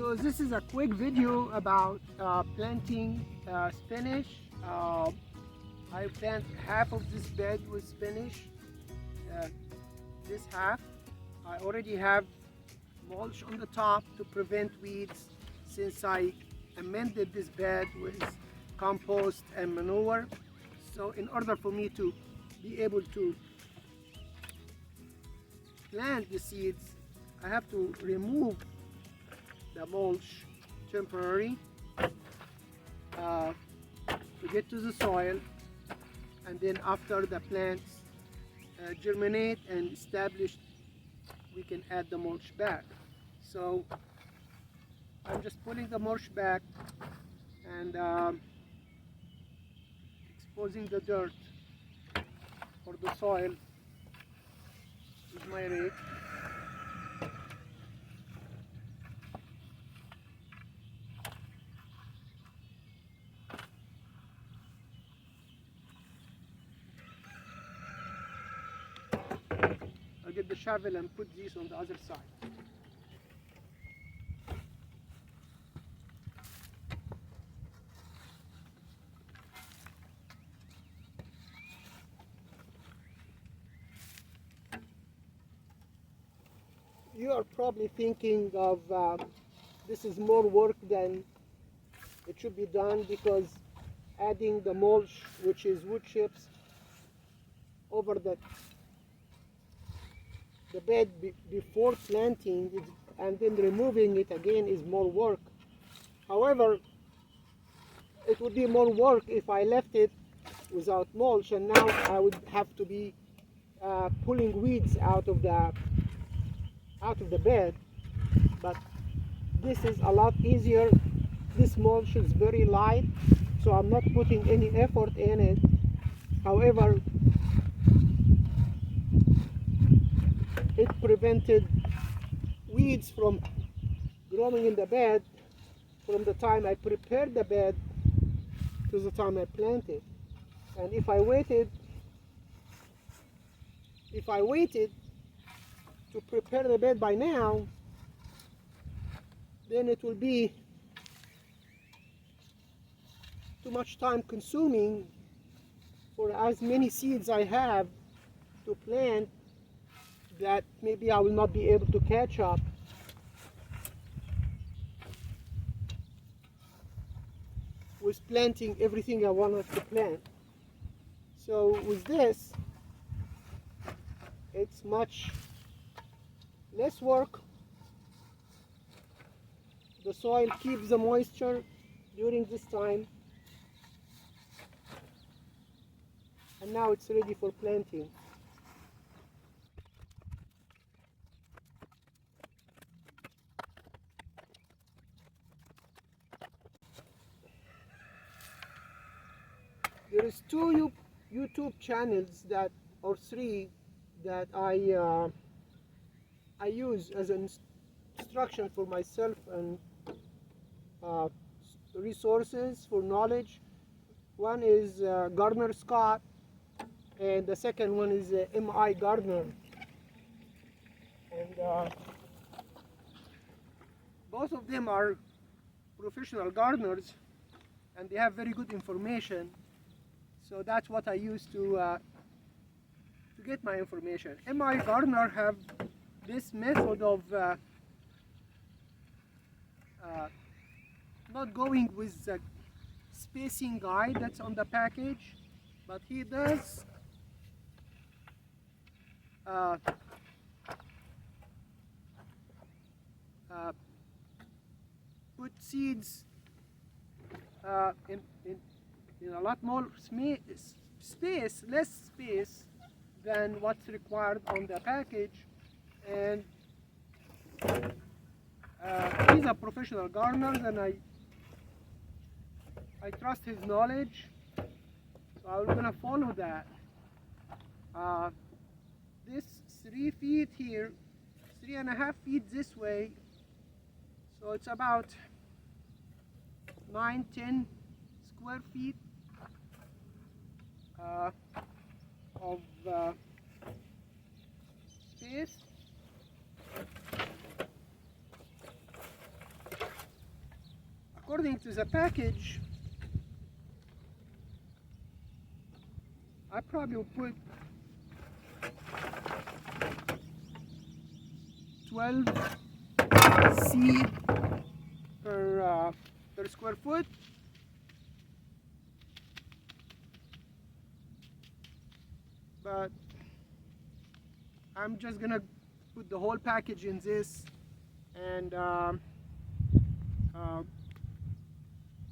So this is a quick video about planting spinach. I plant half of this bed with spinach. Uh, this half, I already have mulch on the top to prevent weeds since I amended this bed with compost and manure. So in order for me to be able to plant the seeds, I have to remove the mulch temporarily to get to the soil, and then after the plants germinate and establish, we can add the mulch back. So I'm just pulling the mulch back and exposing the dirt or the soil with my rake. I'll get the shovel and put these on the other side. You are probably thinking of this is more work than it should be done, because adding the mulch, which is wood chips, over the bed before planting and then removing it again is more work. However, it would be more work if I left it without mulch, and now I would have to be pulling weeds out of the bed. But this is a lot easier. This mulch is very light, so I'm not putting any effort in it. However, it prevented weeds from growing in the bed from the time I prepared the bed to the time I planted. And if I waited to prepare the bed by now, then it will be too much time consuming for as many seeds I have to plant, that maybe I will not be able to catch up. With planting everything I wanted to plant. So with this, it's much less work. The soil keeps the moisture during this time, and now it's ready for planting. There is two YouTube channels or three that I use as an instruction for myself and resources for knowledge. One is Gardner Scott, and the second one is M.I. Gardner. And both of them are professional gardeners, and they have very good information. So that's what I use to get my information. M.I. Gardner have this method of not going with the spacing guide that's on the package, but he does put seeds in a lot more space, less space than what's required on the package. And he's a professional gardener, and I trust his knowledge, so I'm gonna follow that. This 3 feet here, 3.5 feet this way, so it's about 9-10 square feet of space. according to the package, I probably will put 12 seed per square foot. But I'm just gonna put the whole package in this, and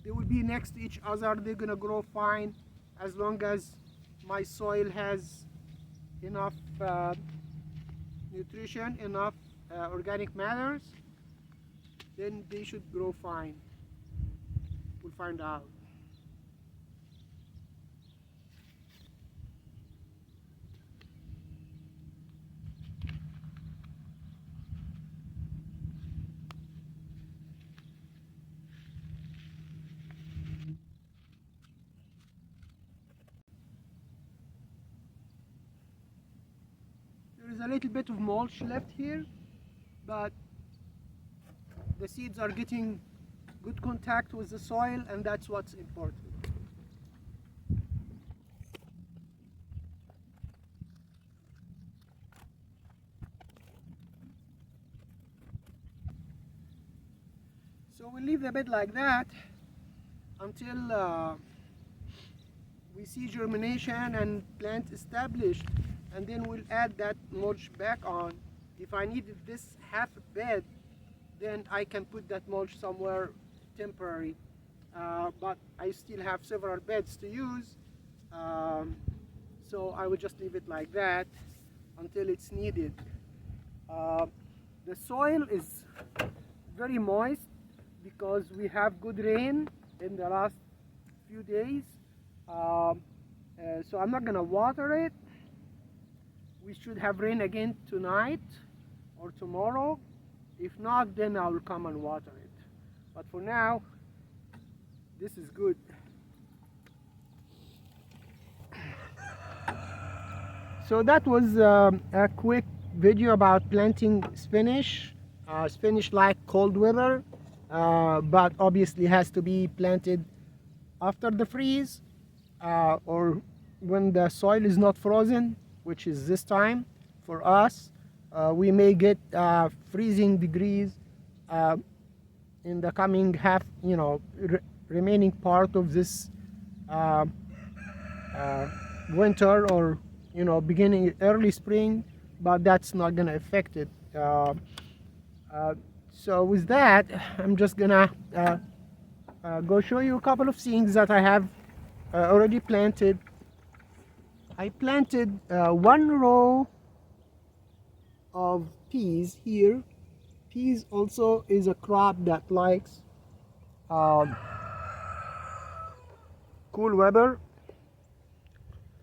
they will be next to each other. They're gonna grow fine as long as my soil has enough nutrition, enough organic matters. Then they should grow fine. We'll find out. There is a little bit of mulch left here, but the seeds are getting good contact with the soil, and that's what's important. So we'll leave the bed like that until we see germination and plant established, and then we'll add that mulch back on. If I needed this half bed, then I can put that mulch somewhere temporary, but I still have several beds to use, so I would just leave it like that until it's needed. The soil is very moist because we have good rain in the last few days, so I'm not gonna water it. We should have rain again tonight or tomorrow. If not, then I will come and water it. But for now, this is good. So that was a quick video about planting spinach. Spinach like cold weather, but obviously has to be planted after the freeze, or when the soil is not frozen, which is this time for us. We may get freezing degrees in the coming remaining part of this winter, or beginning early spring, but that's not gonna affect it. So with that, I'm just gonna go show you a couple of things that I have already planted. I planted one row of peas here. Peas also is a crop that likes cool weather.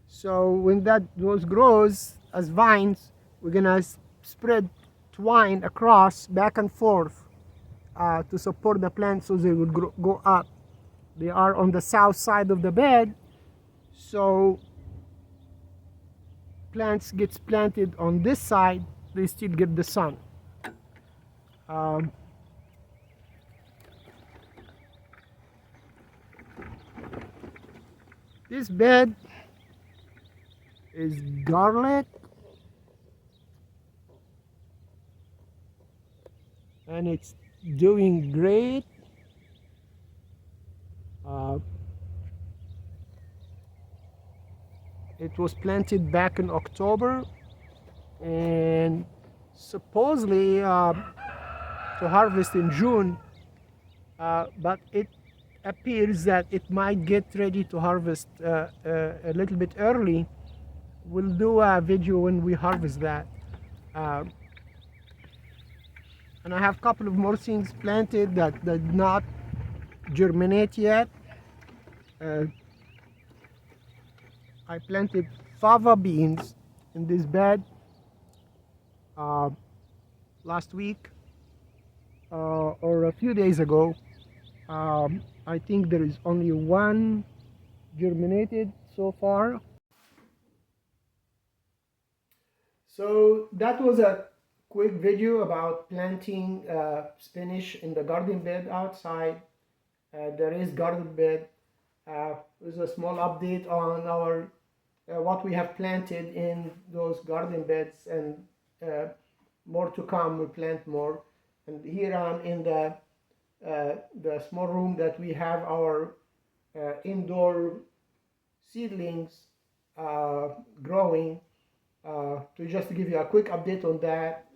So when those grows as vines, we're gonna spread twine across back and forth to support the plant so they would go up. They are on the south side of the bed, so plants gets planted on this side, they still get the sun. This bed is garlic, and it's doing great. It was planted back in October and supposedly to harvest in June, but it appears that it might get ready to harvest a little bit early. We'll do a video when we harvest that. And I have a couple of more things planted that did not germinate yet. I planted fava beans in this bed last week or a few days ago. I think there is only one germinated so far. So that was a quick video about planting spinach in the garden bed outside. there is garden bed with a small update on our what we have planted in those garden beds, and more to come. We plant more. And here I'm in the small room that we have our indoor seedlings growing. To just give you a quick update on that,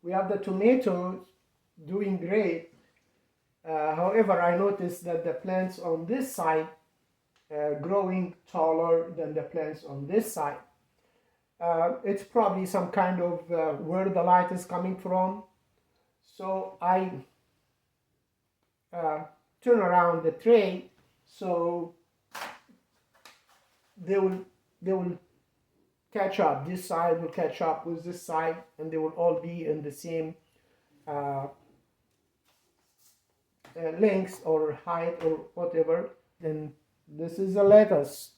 we have the tomatoes doing great. However, I noticed that the plants on this side growing taller than the plants on this side. It's probably some kind of where the light is coming from. So I turn around the tray so they will catch up. This side will catch up with this side, and they will all be in the same length or height or whatever. Then this is a lettuce.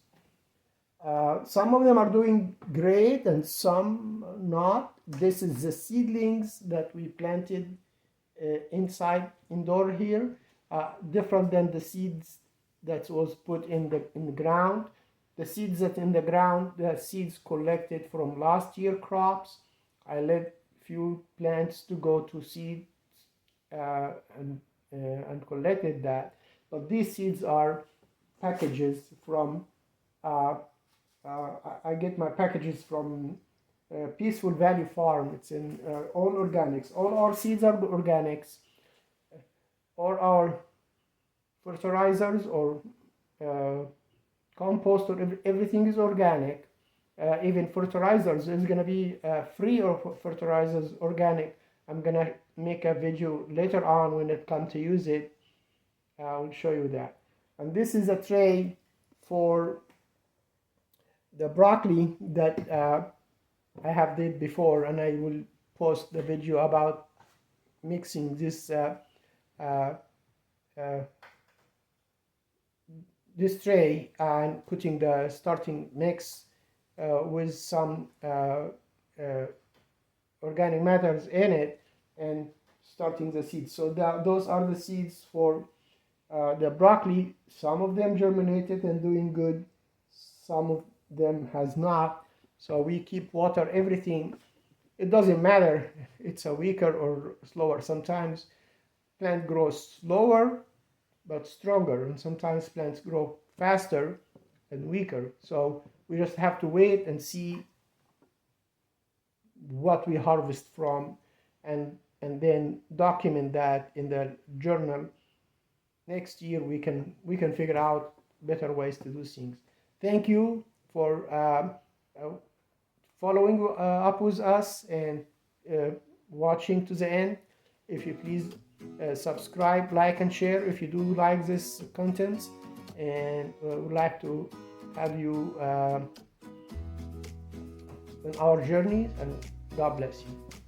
Some of them are doing great and some not. This is the seedlings that we planted indoor here, different than the seeds that was put in the ground. The seeds that in the ground, the seeds collected from last year crops. I let few plants to go to seed and collected that. But these seeds are packages from. I get my packages from Peaceful Valley Farm. It's in all organics. All our seeds are organics. All our fertilizers or compost or everything is organic. Even fertilizers is gonna be free of fertilizers organic. I'm gonna make a video later on when it comes to use it. I will show you that. And this is a tray for the broccoli that I have did before, and I will post the video about mixing this this tray and putting the starting mix with some organic matters in it and starting the seeds. So those are the seeds for the broccoli. Some of them germinated and doing good, some of them has not. So we keep water everything. It doesn't matter, it's a weaker or slower. Sometimes plant grows slower but stronger, and sometimes plants grow faster and weaker. So we just have to wait and see what we harvest from, and then document that in the journal. Next year we can figure out better ways to do things. Thank you for following up with us and watching to the end. If you please subscribe, like, and share if you do like this content, and would like to have you in our journey. And God bless you.